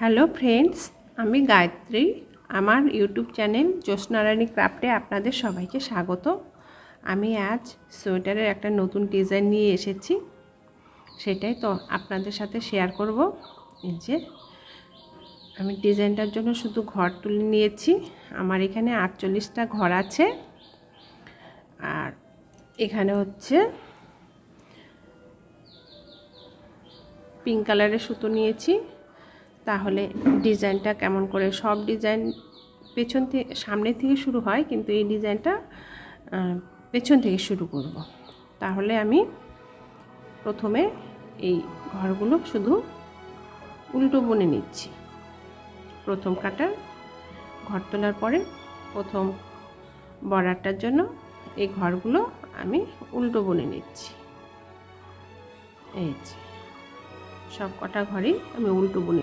Hello friends, আমি গায়ত্রী। আমার YouTube channel জ্যোৎস্না রানী ক্রাফটে আপনাদের সবাইকে স্বাগত। আমি আজ সোয়েটারের একটা নতুন ডিজাইন নিয়ে এসেছি, সেটাই তো আপনাদের সাথে শেয়ার করব। এই যে আমি ডিজাইনটার জন্য শুধু ঘর তুলে নিয়েছি। আমার এখানে 48টা ঘর আছে, আর এখানে হচ্ছে পিঙ্ক কালারের সুতো নিয়েছি। তাহলে ডিজাইনটা কেমন করে, সব ডিজাইন পেছন থেকে সামনে থেকে শুরু হয়, কিন্তু এই ডিজাইনটা পেছন থেকে শুরু করব। তাহলে আমি প্রথমে এই ঘরগুলো শুধু উল্টো বুনে নিচ্ছি। প্রথম কাটার ঘর তোলার পরে প্রথম বর্ডারটার জন্য এই ঘরগুলো আমি উল্টো বুনে নিচ্ছি। এই যে সব কটা ঘরই আমি উল্টো বুনে,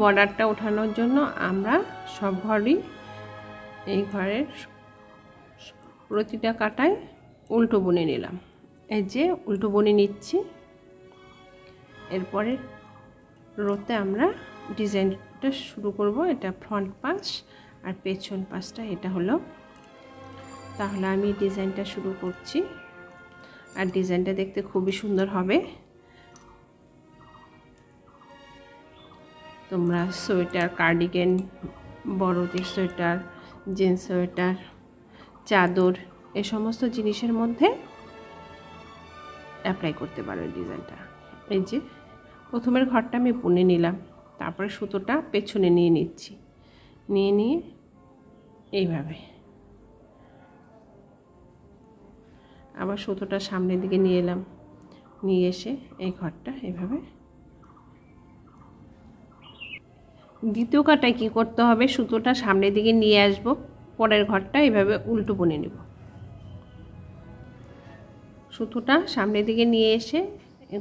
বর্ডারটা ওঠানোর জন্য আমরা সব ঘরই এই ঘরের প্রতিটা কাটায় উল্টো বুনে নিলাম। এই যে উল্টো বুনে নিচ্ছি। এরপরে রোতে আমরা ডিজাইনটা শুরু করব। এটা ফ্রন্ট পাশ আর পেছন পাশটা এটা হলো। তাহলে আমি ডিজাইনটা শুরু করছি, আর ডিজাইনটা দেখতে খুবই সুন্দর হবে। তোমরা সোয়েটার, কার্ডিগান, বড়দের সোয়েটার, জিন্স সোয়েটার, চাদর, এই সমস্ত জিনিসের মধ্যে অ্যাপ্লাই করতে পারো এই ডিজাইনটা। এই যে প্রথমের ঘরটা আমি বুনে নিলাম, তারপরে সুতোটা পেছনে নিয়ে নিচ্ছি, নিয়ে এইভাবে আবার সুতোটা সামনের দিকে নিয়ে এলাম, নিয়ে এসে এই ঘরটা এইভাবে। দ্বিতীয় কাটায় কি করতে হবে, সুতোটা সামনের দিকে নিয়ে আসব, পরের ঘরটা এইভাবে উল্টো বুনে নেব। সুতোটা সামনের দিকে নিয়ে এসে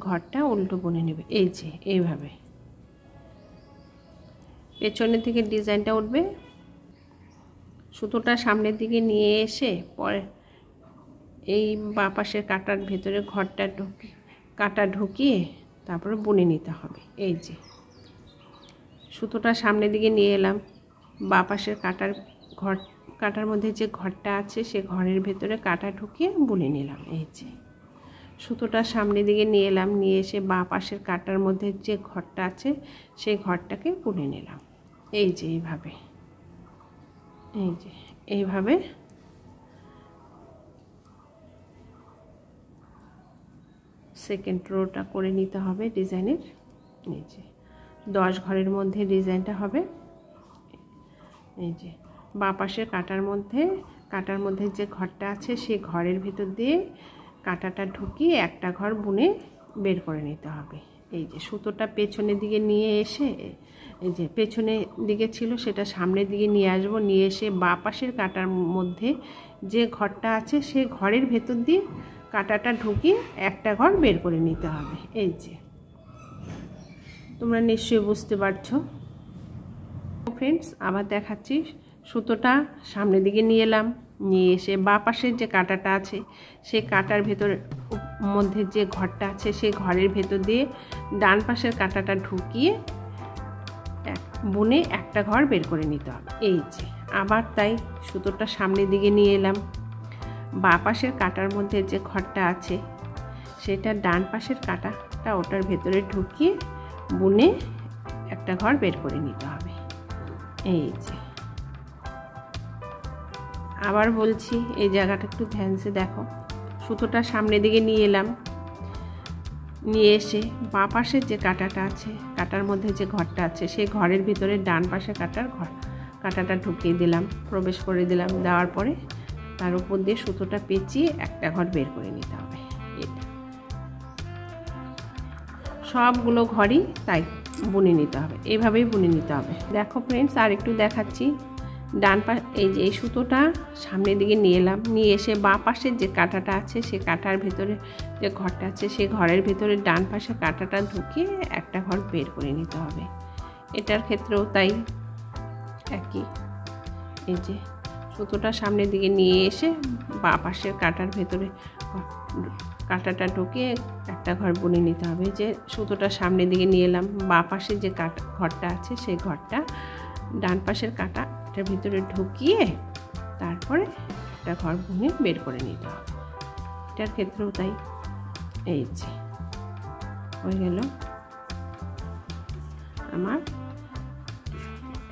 ঘরটা উল্টো বুনে নেবে। এই যে এইভাবে পেছনের থেকে ডিজাইনটা উঠবে। সুতোটা সামনের দিকে নিয়ে এসে পরে এই বাঁ পাশের কাটার ভেতরে ঘরটা কাটা ঢুকিয়ে তারপরে বুনে নিতে হবে। এই যে সুতোটা সামনের দিকে নিয়ে এলাম, বাঁ পাশের কাটার মধ্যে যে ঘরটা আছে সে ঘরের ভেতরে কাটা ঢুকিয়ে বুনে নিলাম। এই যে সুতোটা সামনের দিকে নিয়ে এলাম, নিয়ে এসে বাঁ পাশের কাটার মধ্যে যে ঘরটা আছে সেই ঘরটাকে বুনে নিলাম। এই যে এইভাবে, এই যে এইভাবে সেকেন্ড রোটা করে নিতে হবে ডিজাইনের। এই যে 10 ঘরের মধ্যে ডিজাইনটা হবে। এই যে বাঁ পাশের কাটার মধ্যে যে ঘরটা আছে সেই ঘরের ভিতর দিয়ে কাটাটা ঢুকিয়ে একটা ঘর বুনে বের করে নিতে হবে। এই যে সুতোটা পেছনের দিকে নিয়ে এসে, এই যে পেছনের দিকে ছিল সেটা সামনের দিকে নিয়ে আসবো, নিয়ে এসে বাঁ পাশের কাটার মধ্যে যে ঘরটা আছে সেই ঘরের ভেতর দিয়ে কাটাটা ঢুকিয়ে একটা ঘর বের করে নিতে হবে। এই যে তোমরা নিশ্চয়ই বুঝতে পারছো। ফ্রেন্ডস, আবার দেখাচ্ছি। সুতোটা সামনের দিকে নিয়ে এলাম, নিয়ে এসে বাঁ পাশের যে কাটাটা আছে সেই কাটার ভেতর মধ্যে যে ঘরটা আছে সেই ঘরের ভেতর দিয়ে ডান পাশের কাটাটা ঢুকিয়ে বুনে একটা ঘর বের করে নিতে হবে। এই যে আবার তাই সুতোটা সামনের দিকে নিয়ে এলাম, বাঁ পাশের কাটার মধ্যে যে ঘরটা আছে সেটা ডান পাশের কাটাটা ওটার ভেতরে ঢুকিয়ে বুনে একটা ঘর বের করে নিতে হবে। এই যে আবার বলছি, এই জায়গাটা একটু ধ্যানসে দেখো। সুতোটা সামনের দিকে নিয়ে এলাম, নিয়ে এসে বাঁ পাশের যে কাটাটা আছে কাটার মধ্যে যে ঘরটা আছে সেই ঘরের ভিতরে ডান পাশে কাটাটা ঢুকিয়ে দিলাম, প্রবেশ করে দিলাম। দেওয়ার পরে তার উপর দিয়ে সুতোটা পেঁচিয়ে একটা ঘর বের করে নিতে হবে। এটা সবগুলো ঘরই তাই বুনে নিতে হবে, এইভাবেই বুনে নিতে হবে। দেখো ফ্রেন্ডস, আর একটু দেখাচ্ছি। এই যে এই সুতোটা সামনের দিকে নিয়ে এলাম, নিয়ে এসে বাঁ পাশের যে কাটাটা আছে সেই কাটার ভেতরে যে ঘরটা আছে সেই ঘরের ভেতরে ডান পাশে কাটাটা ঢুকিয়ে একটা ঘর বের করে নিতে হবে। এটার ক্ষেত্রেও তাই একই। এই যে সুতোটা সামনের দিকে নিয়ে এসে বাঁ পাশের কাটার ভেতরে কাঁটাটা ঢুকিয়ে একটা ঘর বুনে নিতে হবে। যে সুতোটা সামনের দিকে নিয়ে এলাম, বাঁ পাশে যে ঘরটা আছে সেই ঘরটা ডান পাশের কাঁটাটার ভিতরে ঢুকিয়ে তারপরে একটা ঘর বুনে বের করে নিতে হবে। এটার ক্ষেত্রেও তাই। এই যে হয়ে গেল আমার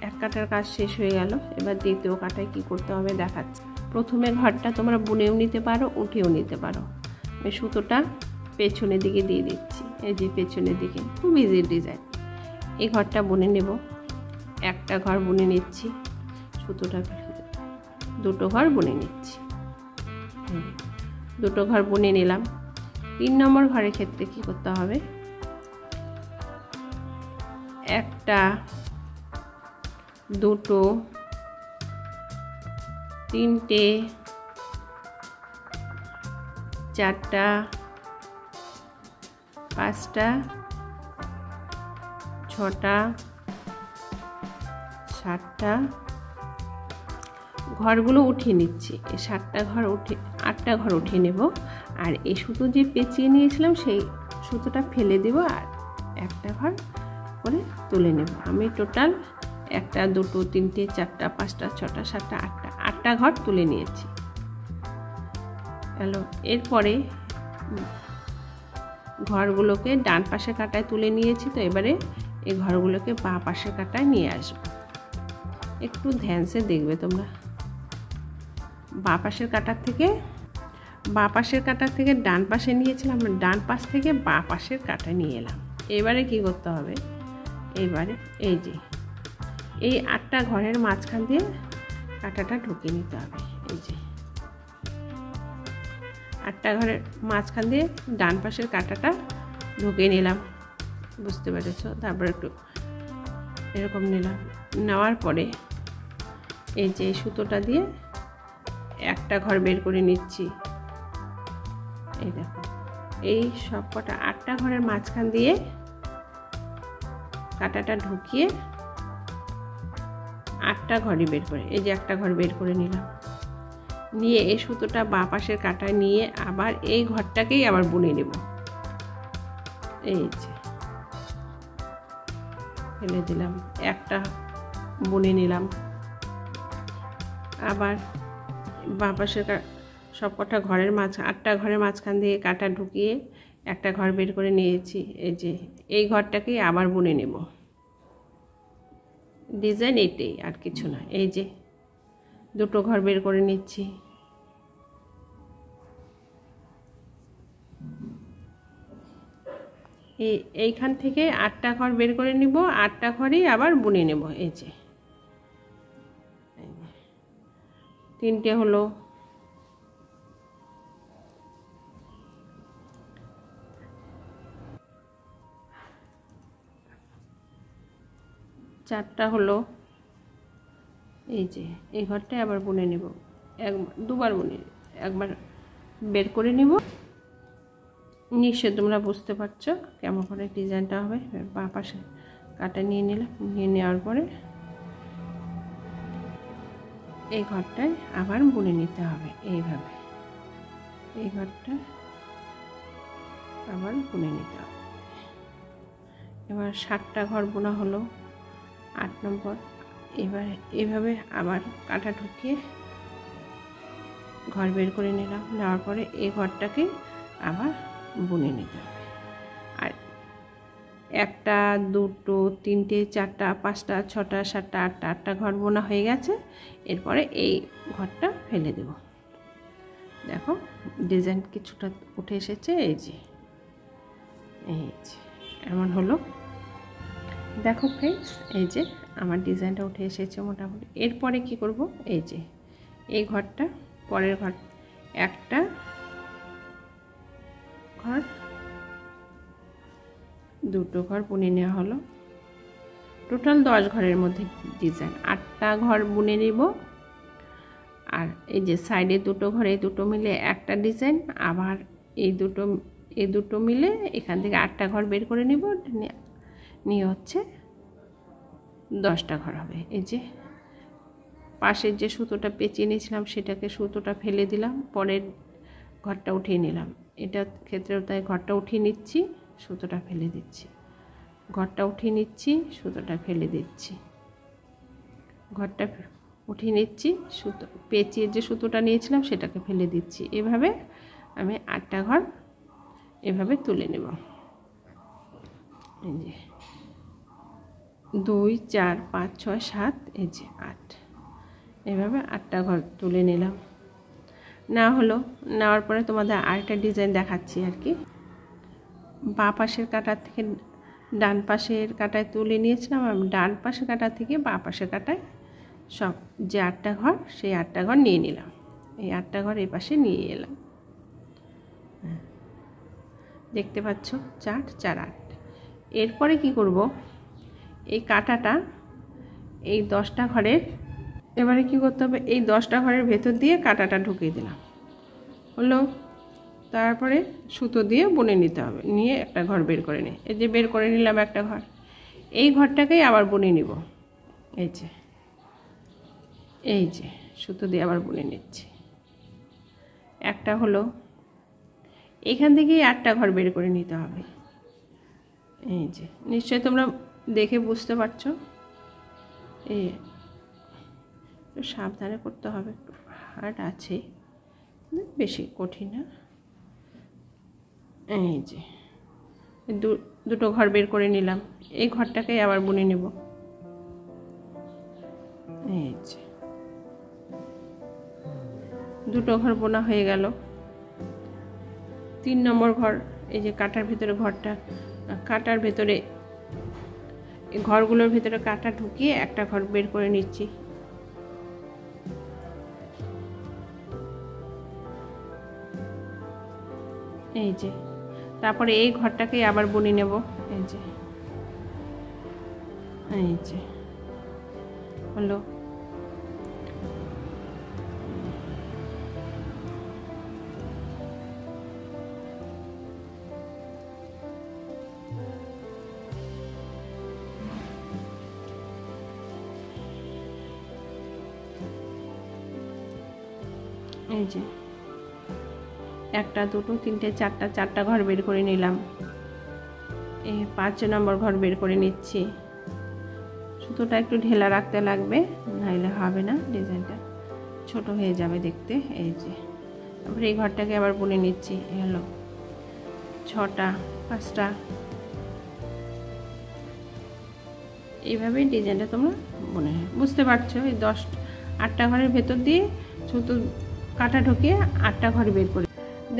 এক কাটার কাজ শেষ হয়ে গেল। এবার দ্বিতীয় কাটায় কি করতে হবে দেখাচ্ছি। প্রথমে ঘরটা তোমরা বুনেও নিতে পারো, উঠেও নিতে পারো। আমি সুতোটা পেছনের দিকে দিয়ে দিচ্ছি, এই যে পেছনের দিকে, খুব ইজি ডিজাইন। এই ঘরটা বুনে নেব, একটা ঘর বুনে নিচ্ছি, সুতোটা দুটো ঘর বুনে নিচ্ছি, দুটো ঘর বুনে নিলাম। 3 নম্বর ঘরের ক্ষেত্রে কি করতে হবে, একটা, দুটো, তিনটে, চারটা, পাঁচটা, ছটা, সাতটা ঘরগুলো উঠিয়ে নিচ্ছি। এই 7টা ঘর উঠে 8টা ঘর উঠিয়ে নেব। আর এই সুতো যে পেঁচিয়ে নিয়েছিলাম সেই সুতোটা ফেলে দেব আর একটা ঘর করে তুলে নেব। আমি টোটাল 1, 2, 3, 4, 5, 6, 7, 8টা ঘর তুলে নিয়েছি। হ্যালো, এরপরে ঘরগুলোকে ডান পাশে কাটায় তুলে নিয়েছি, তো এবারে এই ঘরগুলোকে বাঁ পাশে কাটায় নিয়ে আসবো। একটু ধ্যানসে দেখবে তোমরা। বাঁ পাশের কাটার থেকে ডান পাশে নিয়েছিলাম, ডান পাশ থেকে বাঁ পাশের কাটা নিয়ে এলাম। এবারে কি করতে হবে, এইবারে এই যে এই 8টা ঘরের মাঝখান দিয়ে কাটাটা ঢুকিয়ে নিতে হবে। এই যে 8টা ঘরের মাঝখান দিয়ে ডান পাশের কাটাটা ঢুকিয়ে নিলাম, বুঝতে পেরেছ? তারপর একটু এরকম নিলাম, নেওয়ার পরে এই যে সুতোটা দিয়ে একটা ঘর বের করে নিচ্ছি। এই দেখো, এই সবকটা 8টা ঘরের মাঝখান দিয়ে কাটাটা ঢুকিয়ে 8টা ঘরই বের করে, এই যে একটা ঘর বের করে নিলাম। নিয়ে এই সুতোটা বাঁ পাশের কাটায় নিয়ে আবার এই ঘরটাকেই আবার বুনে নেব। এই যে ফেলে দিলাম, একটা বুনে নিলাম। আবার বাঁ পাশের সবকটা ঘরের 8টা ঘরের মাঝখান দিয়ে কাটা ঢুকিয়ে একটা ঘর বের করে নিয়েছি। এই যে এই ঘরটাকেই আবার বুনে নেব। ডিজাইন এটাই, আর কিছু না। এই যে দুটো ঘর বের করে নিচ্ছি, এইখান থেকে 8টা ঘর বের করে নিব, 8টা ঘরেই আবার বুনে নেব। এই যে 3টে হলো, চারটা হলো। এই যে এই ঘরটায় আবার বুনে নেব, দুবার বুনে, একবার বের করে নিব। নিশ্চয় তোমরা বুঝতে পারছো কেমন করে ডিজাইনটা হবে। বাঁ পাশে কাটা নিয়ে নিলাম, নিয়ে নেওয়ার পরে এই ঘরটায় আবার বুনে নিতে হবে এইভাবে। এই ঘরটা আবার বুনে নিতে হবে। এবার 7টা ঘর বোনা হলো, 8 নম্বর। এবার এইভাবে আবার কাটা ঢুকিয়ে ঘর বের করে নিলাম, নেওয়ার পরে এই ঘরটাকে আবার বুনে নিতে হবে। আর 1, 2, 3, 4, 5, 6, 7, 8টা ঘর বোনা হয়ে গেছে। এরপরে এই ঘরটা ফেলে দেব। দেখো ডিজাইন কিছুটা উঠে এসেছে। এই যে এমন হলো। দেখো ফ্রেন্ডস, এই যে আমার ডিজাইনটা উঠে এসেছে মোটামুটি। এরপরে কি করব, এই যে এই ঘরটা, পরের ঘর, একটা ঘর, দুটো ঘর বুনে নেওয়া হলো। টোটাল 10 ঘরের মধ্যে ডিজাইন। 8টা ঘর বুনে নিব। আর এই যে সাইডে দুটো ঘর, এই দুটো মিলে একটা ডিজাইন। আবার এই দুটো মিলে এখান থেকে 8টা ঘর বের করে নিব, নিয়ে হচ্ছে 10টা ঘর হবে। এই যে পাশের যে সুতোটা পেঁচিয়ে নিয়েছিলাম সেটাকে সুতোটা ফেলে দিলাম, পরের ঘরটা উঠিয়ে নিলাম। এটা ক্ষেত্রেও তাই ঘরটা উঠিয়ে নিচ্ছি, সুতোটা ফেলে দিচ্ছি, ঘরটা উঠিয়ে নিচ্ছি, সুতোটা ফেলে দিচ্ছি, ঘরটা উঠিয়ে নিচ্ছি, সুতো পেঁচিয়ে যে সুতোটা নিয়েছিলাম সেটাকে ফেলে দিচ্ছি। এভাবে আমি 8টা ঘর এভাবে তুলে নেব। এই যে 2 4 5 6 7, এই যে 8, এভাবে 8টা ঘর তুলে নিলাম। নেওয়ার পরে তোমাদের আরেকটা ডিজাইন দেখাচ্ছি আর কি। বাঁ পাশের কাটার থেকে ডান পাশের কাটায় তুলে নিয়েছিলাম, আমি ডান পাশের কাটা থেকে বাঁ পাশের কাটায় সব যে 8টা ঘর, সেই 8টা ঘর নিয়ে নিলাম। এই 8টা ঘর এই পাশে নিয়ে এলাম, দেখতে পাচ্ছ 4 4 8। এরপরে কি করব, এই কাটাটা এই 10টা ঘরের, এবারে কি করতে হবে, এই 10টা ঘরের ভেতর দিয়ে কাটাটা ঢুকিয়ে দিলাম, হলো। তারপরে সুতো দিয়ে বুনে নিতে হবে, নিয়ে একটা ঘর বের করে নিই। এই যে বের করে নিলাম একটা ঘর, এই ঘরটাকেই আবার বুনে নিব। এই যে সুতো দিয়ে আবার বুনে নিচ্ছি। একটা হলো, এখান থেকেই 8টা ঘর বের করে নিতে হবে। এই যে নিশ্চয়ই তোমরা দেখে বুঝতে পারছো। এই একটু সাবধানে করতে হবে, একটু হার্ড আছে, বেশি কঠিন না। এই যে দুটো ঘর বের করে নিলাম, এই ঘরটাকেই আবার বুনে নেব। এই যে দুটো ঘর বোনা হয়ে গেল। 3 নম্বর ঘর, এই যে কাটার ভিতরে ঘরটা, কাটার ভেতরে ঘরগুলোর ভিতরে কাটা ঢুকিয়ে একটা ঘর বের করে নিচ্ছি। এই যে তারপরে এই ঘরটাকেই আবার বুনে নেব। এই যে হলো। এই যে 1 2 3 4টা ঘর বের করে নিলাম। এই 5 নম্বর ঘর বের করে নিচ্ছি। সুতোটা একটু ঢেলা রাখতে লাগবে, নাইলে হবে না, ডিজাইনটা ছোট হয়ে যাবে দেখতে। এই যে তারপরে এই ঘরটাকে আবার বুনে নিচ্ছি। হলো 6টা 5টা, এইভাবেই ডিজাইনটা তোমরা বুনে বুঝতে পারছো। এই 8টা ঘরের ভেতর দিয়ে সুতো কাটা ঢুকিয়ে 8টা ঘর বের করে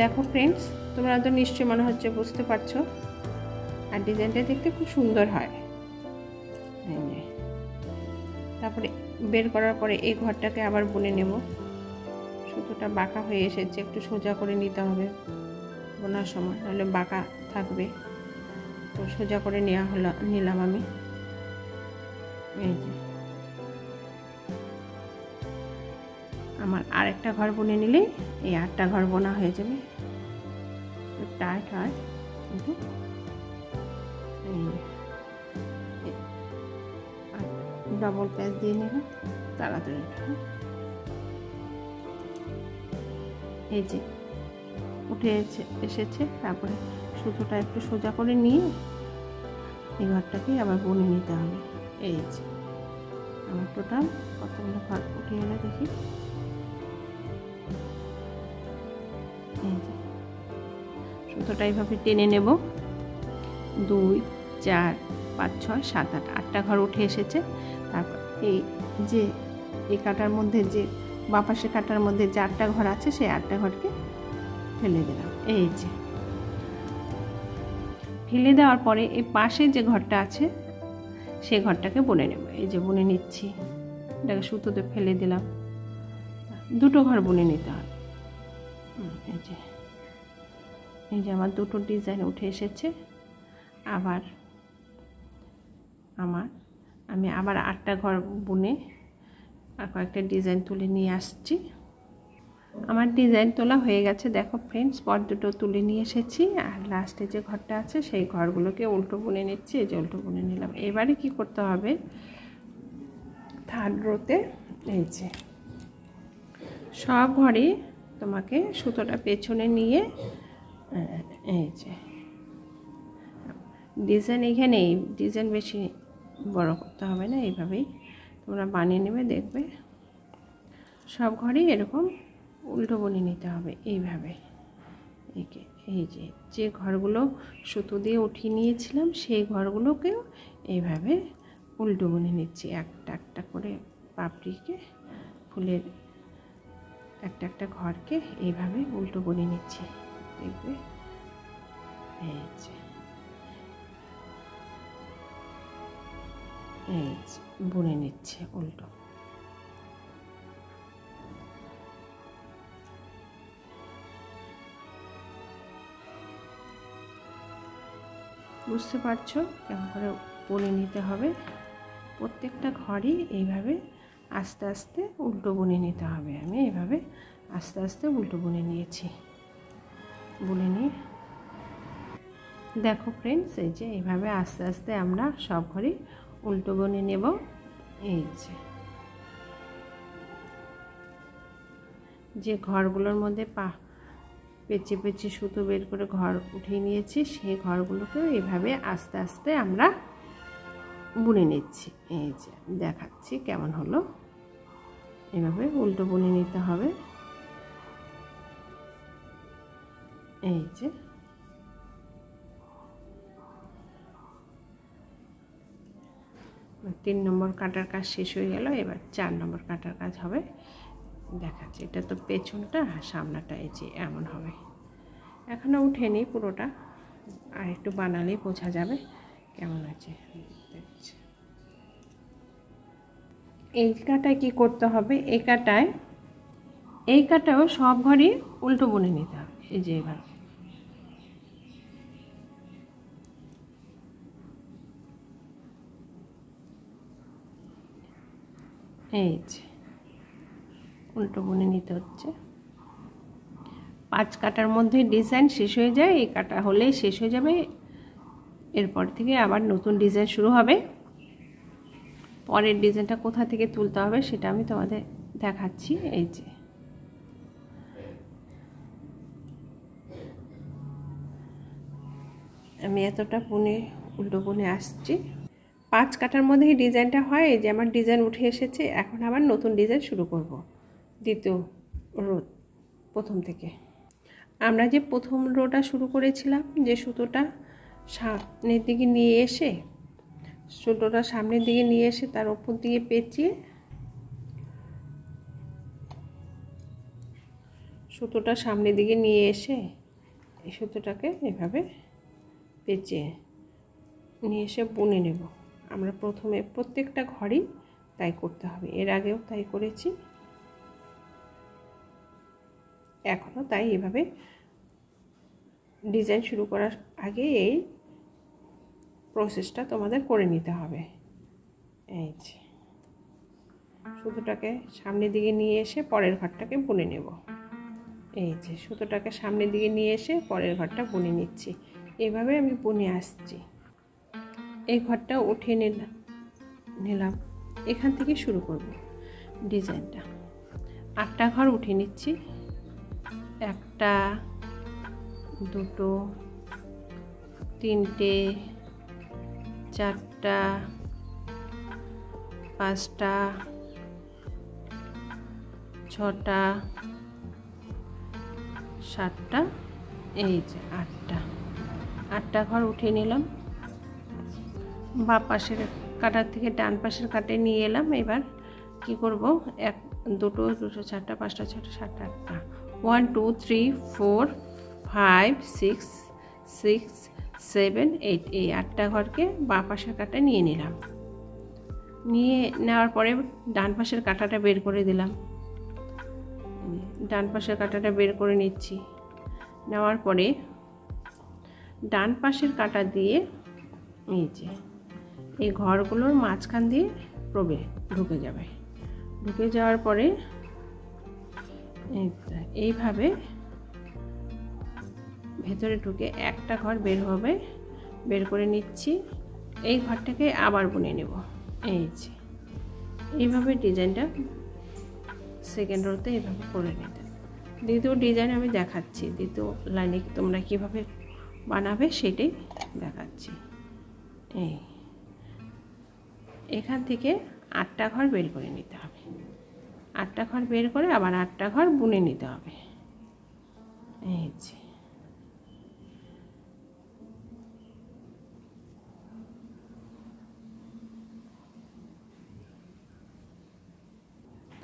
দেখো ফ্রেন্ডস, তোমরা তো নিশ্চয়ই মনে হচ্ছে বুঝতে পারছো। আর ডিজাইনটা দেখতে খুব সুন্দর হয়। তারপরে বের করার পরে এই ঘরটাকে আবার বুনে নেব। সুতোটা বাঁকা হয়ে এসেছে, একটু সোজা করে নিতে হবে বোনার সময়, নাহলে বাঁকা থাকবে। তো সোজা করে নিলাম আমি। এই যে আমার আরেকটা ঘর বুনে নিলেই এই 8টা ঘর বোনা হয়ে যাবে। টাইট হয় কিন্তু ডবল প্যাচ দিয়ে নিলাম তাড়াতাড়ি। এই যে উঠে এসেছে। তারপরে সুতোটা একটু সোজা করে নিয়ে এই ঘরটাকে আবার বুনে নিতে হবে। এই যে আমার টোটাল কতগুলো ঘর উঠে এলো দেখি। এই যে সুতোটা এইভাবে টেনে নেব। 2 4 5 6 7 8, 8টা ঘর উঠে এসেছে। তারপর এই যে এই কাটার মধ্যে, যে বাঁ পাশের কাটার মধ্যে যে 8টা ঘর আছে, সেই 8টা ঘরকে ফেলে দিলাম। এই যে ফেলে দেওয়ার পরে এই পাশে যে ঘরটা আছে সেই ঘরটাকে বুনে নেব। এই যে বুনে নিচ্ছি, এটাকে সুতোতে ফেলে দিলাম। দুটো ঘর বুনে নিতে হবে। এই যে আমার দুটো ডিজাইন উঠে এসেছে। আবার আমি আবার 8টা ঘর বুনে আর কয়েকটা ডিজাইন তুলে নিয়ে আসছি। আমার ডিজাইন তোলা হয়ে গেছে দেখো ফ্রেন্ডস, পর দুটো তুলে নিয়ে এসেছি। আর লাস্টে যে ঘরটা আছে সেই ঘরগুলোকে উল্টো বুনে নিচ্ছি। এই যে উল্টো বুনে নিলাম। এবারে কি করতে হবে, 3rd রোতে এই যে সব ঘরে তোমাকে সুতোটা পেছনে নিয়ে এই যে ডিজাইন এখানে ডিজাইন বেশি বড় করতে হবে না, এইভাবেই তোমরা বানিয়ে নেবে, দেখবে সব ঘরেই এরকম উল্টো বুনে নিতে হবে এইভাবে। এই যে ঘরগুলো সুতো দিয়ে উঠিয়ে নিয়েছিলাম সেই ঘরগুলোকেও এইভাবে উল্টো বুনে নিচ্ছি, একটা একটা করে পাপড়িকে ফুলের একটা একটা ঘরকে এইভাবে উল্টো বুনে নিচ্ছি, দেখবে এই যে বুনে নিচ্ছে উল্টো। বুঝতে পারছো কেমন করে বুনে নিতে হবে, প্রত্যেকটা ঘরই এইভাবে আস্তে আস্তে উল্টো বুনে নিতে হবে। আমি এইভাবে আস্তে আস্তে উল্টো বুনে নিয়েছি, বুনে নিয়ে দেখো ফ্রেন্ডস, এই যে এইভাবে আস্তে আস্তে আমরা সব ঘরই উল্টো বুনে নেব। এই যে ঘরগুলোর মধ্যে পেঁচে পেঁচে সুতো বের করে ঘর উঠিয়ে নিয়েছি সেই ঘরগুলোকেও এইভাবে আস্তে আস্তে আমরা বুনে নিচ্ছি। এই যে দেখাচ্ছি কেমন হলো, এইভাবে উল্টো বুনে নিতে হবে। এই যে 3 নম্বর কাটার কাজ শেষ হয়ে গেল, এবার 4 নম্বর কাটার কাজ হবে, দেখাচ্ছি। এটা তো পেছনটা, সামনাটা এই যে এমন হবে। এখনও উঠেনি পুরোটা, আর একটু বানালেই বোঝা যাবে কেমন আছে। এই কাটায় কি করতে হবে, এই কাটাও সব ঘরই উল্টো বুনে নিতে হবে। এই যে এবার এই যে উল্টো বুনে নিতে হচ্ছে। 5 কাটার মধ্যে ডিজাইন শেষ হয়ে যায়, এই কাটা হলেই শেষ হয়ে যাবে। এরপর থেকে আবার নতুন ডিজাইন শুরু হবে। পরের ডিজাইনটা কোথা থেকে তুলতে হবে সেটা আমি তোমাদের দেখাচ্ছি। এই যে আমি এতটা বুনে উল্টো বুনে আসছি। 5 কাটার মধ্যে এই ডিজাইনটা হয়। এই যে আমার ডিজাইন উঠে এসেছে, এখন আবার নতুন ডিজাইন শুরু করব দ্বিতীয় রো প্রথম থেকে। আমরা যে প্রথম রোটা শুরু করেছিলাম, যে সুতোটা সামনের দিকে নিয়ে এসে তার উপর দিয়ে পেঁচিয়ে সুতোটা সামনের দিকে নিয়ে এসে এই সুতোটাকে এভাবে পেঁচিয়ে নিয়ে এসে বুনে নেব। আমরা প্রথমে প্রত্যেকটা ঘরই তাই করতে হবে, এর আগেও তাই করেছি, এখনও তাই। এভাবে ডিজাইন শুরু করার আগে এই প্রসেসটা তোমাদের করে নিতে হবে। এই যে সুতোটাকে সামনের দিকে নিয়ে এসে পরের ঘরটাকে বুনে নেব। এই যে সুতোটাকে সামনের দিকে নিয়ে এসে পরের ঘরটা বুনে নিচ্ছি, এভাবে আমি বুনে আসছি। এই ঘরটা উঠিয়ে নিলাম, এখান থেকে শুরু করব ডিজাইনটা। 8টা ঘর উঠিয়ে নিচ্ছি, 1টা 2টো 3টে 4টা 5টা 6টা 7টা, এই যে 8টা ঘর উঠিয়ে নিলাম। বাঁ পাশের কাটার থেকে ডান পাশের কাটে নিয়ে এলাম। এবার কি করব, 1 2টো 4টা 5টা 6টা 7টা 8টা 1 2 3 4 5 6 6 7 8, এই 8টা ঘরকে বাঁ পাশের কাটা নিয়ে নিলাম। নিয়ে নেওয়ার পরে ডান পাশের কাটাটা বের করে দিলাম, ডান পাশের কাটাটা বের করে নিচ্ছি। নেওয়ার পরে ডান পাশের কাটা দিয়ে এই যে এই ঘরগুলোর মাঝখান দিয়ে ঢুকে যাবে। ঢুকে যাওয়ার পরে এইভাবে ভেতরে ঢুকে একটা ঘর বের হবে, বের করে নিচ্ছি। এই ঘরটাকে আবার বুনে নেব। এই যে এইভাবে ডিজাইনটা সেকেন্ড রোতে এইভাবে করে নিতে দ্বিতীয় ডিজাইন আমি দেখাচ্ছি, দ্বিতীয় লাইনে তোমরা কিভাবে বানাবে সেটাই দেখাচ্ছি। এখান থেকে 8টা ঘর বের করে নিতে হবে, 8টা ঘর বের করে আবার 8টা ঘর বুনে নিতে হবে। এই যে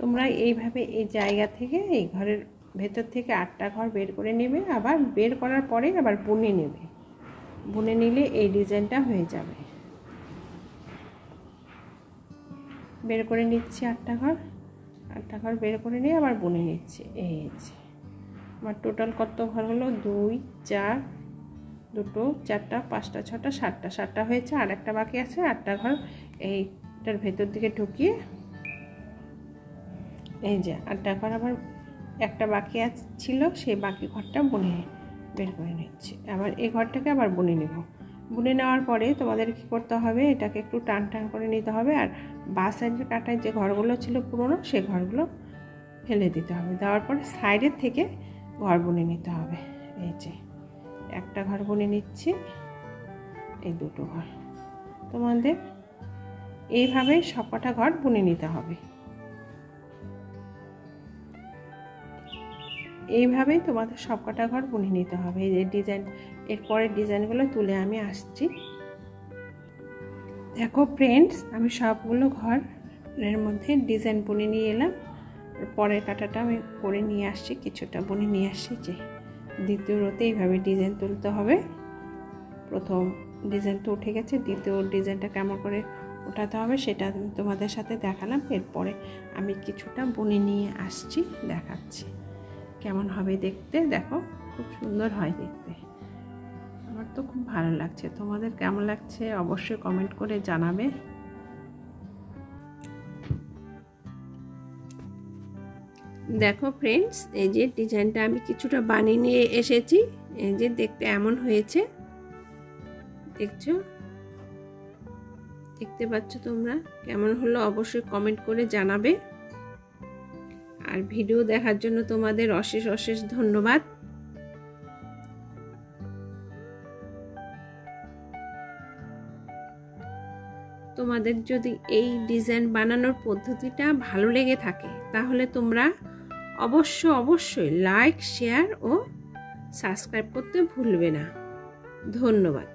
তোমরা এইভাবে এই জায়গা থেকে এই ঘরের ভেতর থেকে 8টা ঘর বের করে নেবে, আবার বের করার পরে আবার বুনে নেবে, বুনে নিলে এই ডিজাইনটা হয়ে যাবে। বের করে নিচ্ছি 8টা ঘর বের করে নিয়ে আবার বুনে নিচ্ছি। এই যে আমার টোটাল কত ঘর হলো, 2 4 2 4টা 5টা 6টা 7টা হয়েছে, আর একটা বাকি আছে। 8টা ঘর এইটার ভেতর দিকে ঢুকিয়ে এই যে 8টা ঘর আবার একটা বাকি ছিল, সেই বাকি ঘরটা বুনে বের করে নিচ্ছি। আবার এই ঘরটাকে আবার বুনে নেব। বুনে নেওয়ার পরে তোমাদের কি করতে হবে, এটাকে একটু টান টান করে নিতে হবে, আর বাঁ সাইডের কাটায় যে ঘরগুলো ছিল পুরনো সেই ঘরগুলো ফেলে দিতে হবে। দেওয়ার পরে সাইডের থেকে ঘর বুনে নিতে হবে। এই যে একটা ঘর বুনে নিচ্ছি, এই 2টো ঘর। তোমাদের এইভাবে সবকটা ঘর বুনে নিতে হবে। এইভাবেই তোমাদের সবকটা ঘর বুনে নিতে হবে। এই যে ডিজাইন, এরপরের ডিজাইনগুলো তুলে আমি আসছি। দেখো ফ্রেন্ডস, আমি সবগুলো ঘরের মধ্যে ডিজাইন বুনে নিয়ে এলাম। পরের কাটাটা আমি করে নিয়ে আসছি, কিছুটা বুনে নিয়ে আসছি। যে দ্বিতীয় রোতে এইভাবে ডিজাইন তুলতে হবে। প্রথম ডিজাইন তো উঠে গেছে, দ্বিতীয় ডিজাইনটা কেমন করে ওঠাতে হবে সেটা তোমাদের সাথে দেখালাম। এরপরে আমি কিছুটা বুনে নিয়ে আসছি, দেখাচ্ছি কেমন হবে দেখতে। দেখো খুব সুন্দর হয় দেখতে, আমার তো খুব ভালো লাগছে। তোমাদের কেমন লাগছে অবশ্যই কমেন্ট করে জানাবে। দেখো ফ্রেন্ডস, এই যে ডিজাইনটা আমি কিছুটা বানিয়ে নিয়ে এসেছি। এই যে দেখতে এমন হয়েছে, দেখছো, দেখতে পাচ্ছ তোমরা? কেমন হলো অবশ্যই কমেন্ট করে জানাবে। আর ভিডিও দেখার জন্য তোমাদের অশেষ অশেষ ধন্যবাদ। তোমাদের যদি এই ডিজাইন বানানোর পদ্ধতিটা ভালো লেগে থাকে তাহলে তোমরা অবশ্যই লাইক, শেয়ার ও সাবস্ক্রাইব করতে ভুলবে না। ধন্যবাদ।